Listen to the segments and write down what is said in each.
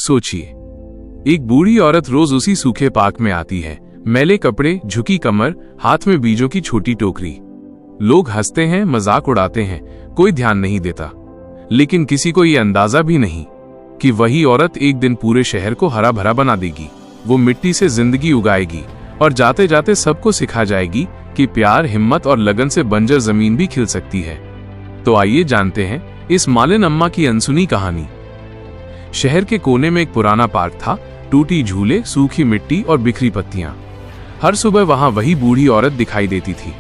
सोचिए, एक बूढ़ी औरत रोज उसी सूखे पार्क में आती है, मैले कपड़े, झुकी कमर, हाथ में बीजों की छोटी टोकरी। लोग हंसते हैं, मजाक उड़ाते हैं, कोई ध्यान नहीं देता। लेकिन किसी को यह अंदाजा भी नहीं कि वही औरत एक दिन पूरे शहर को हरा भरा बना देगी। वो मिट्टी से जिंदगी उगाएगी और जाते जाते सबको सिखा जाएगी कि प्यार, हिम्मत और लगन से बंजर जमीन भी खिल सकती है। तो आइए जानते हैं इस मालिन अम्मा की अनसुनी कहानी। शहर के कोने में एक पुराना पार्क था, टूटी झूले, सूखी मिट्टी और बिखरी पत्तियां। हर सुबह वहां वही बूढ़ी औरत दिखाई देती थी।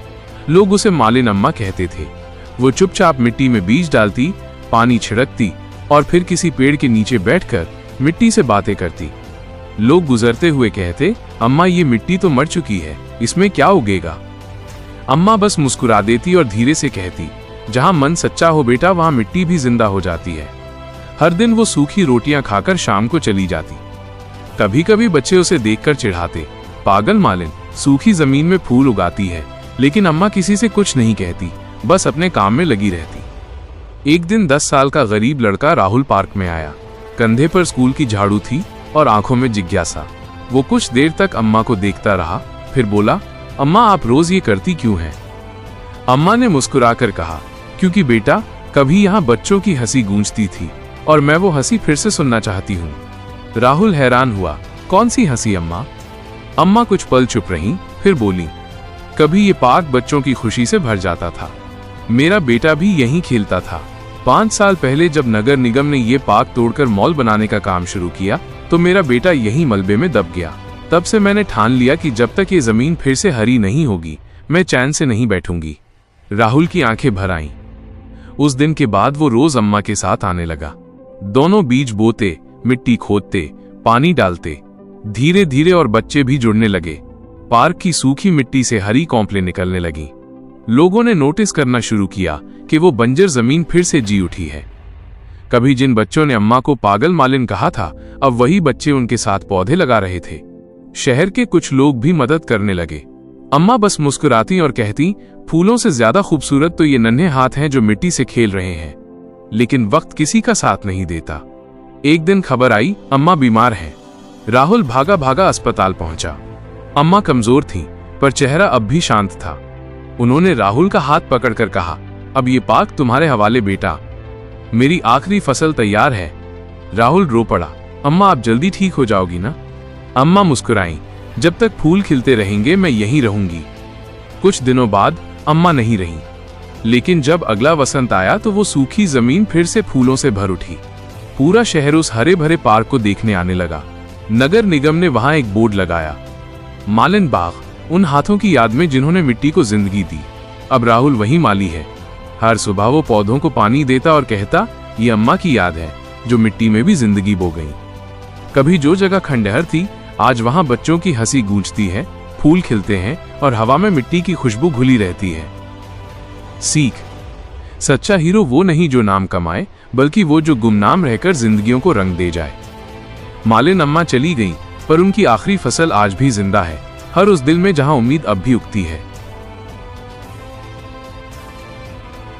लोग उसे मालिन अम्मा कहते थे। वो चुपचाप मिट्टी में बीज डालती, पानी छिड़कती और फिर किसी पेड़ के नीचे बैठकर मिट्टी से बातें करती। लोग गुजरते हुए कहते, अम्मा ये मिट्टी तो मर चुकी है, इसमें क्या उगेगा। अम्मा बस मुस्कुरा देती और धीरे से कहती, जहां मन सच्चा हो बेटा, वहां मिट्टी भी जिंदा हो जाती है। हर दिन वो सूखी रोटियां खाकर शाम को चली जाती। कभी कभी बच्चे उसे देखकर चिढ़ाते, पागल मालिन, सूखी जमीन में फूल उगाती है। लेकिन अम्मा किसी से कुछ नहीं कहती, बस अपने काम में लगी रहती। एक दिन 10 साल का गरीब लड़का राहुल पार्क में आया। कंधे पर स्कूल की झाड़ू थी और आंखों में जिज्ञासा। वो कुछ देर तक अम्मा को देखता रहा, फिर बोला, अम्मा आप रोज ये करती क्यों हैं? अम्मा ने मुस्कुराकर कहा, क्योंकि बेटा, कभी यहाँ बच्चों की हंसी गूंजती थी और मैं वो हंसी फिर से सुनना चाहती हूँ। राहुल हैरान हुआ, कौन सी हंसी अम्मा? अम्मा कुछ पल चुप रहीं, फिर बोली, कभी ये पार्क बच्चों की खुशी से भर जाता था। मेरा बेटा भी यहीं खेलता था। 5 साल पहले जब नगर निगम ने ये पार्क तोड़कर मॉल बनाने का काम शुरू किया तो मेरा बेटा यहीं मलबे में दब गया। तब से मैंने ठान लिया कि जब तक ये जमीन फिर से हरी नहीं होगी, मैं चैन से नहीं बैठूंगी। राहुल की आंखें भर आईं। उस दिन के बाद वो रोज अम्मा के साथ आने लगा। दोनों बीज बोते, मिट्टी खोदते, पानी डालते। धीरे धीरे और बच्चे भी जुड़ने लगे। पार्क की सूखी मिट्टी से हरी कॉम्प्लें निकलने लगी। लोगों ने नोटिस करना शुरू किया कि वो बंजर जमीन फिर से जी उठी है। कभी जिन बच्चों ने अम्मा को पागल मालिन कहा था, अब वही बच्चे उनके साथ पौधे लगा रहे थे। शहर के कुछ लोग भी मदद करने लगे। अम्मा बस मुस्कुराती और कहती, फूलों से ज्यादा खूबसूरत तो ये नन्हे हाथ हैं जो मिट्टी से खेल रहे हैं। लेकिन वक्त किसी का साथ नहीं देता। एक दिन खबर आई, अम्मा बीमार हैं। राहुल भागा भागा अस्पताल पहुंचा। अम्मा कमजोर थी, पर चेहरा अब भी शांत था। उन्होंने राहुल का हाथ पकड़कर कहा, अब ये पार्क तुम्हारे हवाले बेटा, मेरी आखिरी फसल तैयार है। राहुल रो पड़ा, अम्मा आप जल्दी ठीक हो जाओगी ना? अम्मा मुस्कुराईं, जब तक फूल खिलते रहेंगे मैं यहीं रहूंगी। कुछ दिनों बाद अम्मा नहीं रहीं, लेकिन जब अगला वसंत आया तो वो सूखी जमीन फिर से फूलों से भर उठी। पूरा शहर उस हरे भरे पार्क को देखने आने लगा। नगर निगम ने वहां एक बोर्ड लगाया, मालिन बाग, उन हाथों की याद में जिन्होंने मिट्टी को जिंदगी दी। अब राहुल वही माली है। हर सुबह वो पौधों को पानी देता और कहता, ये अम्मा की याद है जो मिट्टी में भी जिंदगी बो गई। कभी जो जगह खंडहर थी, आज वहां बच्चों की हंसी गूंजती है, फूल खिलते हैं और हवा में मिट्टी की खुशबू घुली रहती है। सीख, सच्चा हीरो वो नहीं जो नाम कमाए, बल्कि वो जो गुमनाम रहकर जिंदगियों को रंग दे जाए। मालिन अम्मा चली गई, पर उनकी आखिरी फसल आज भी जिंदा है, हर उस दिल में जहां उम्मीद अब भी उगती है।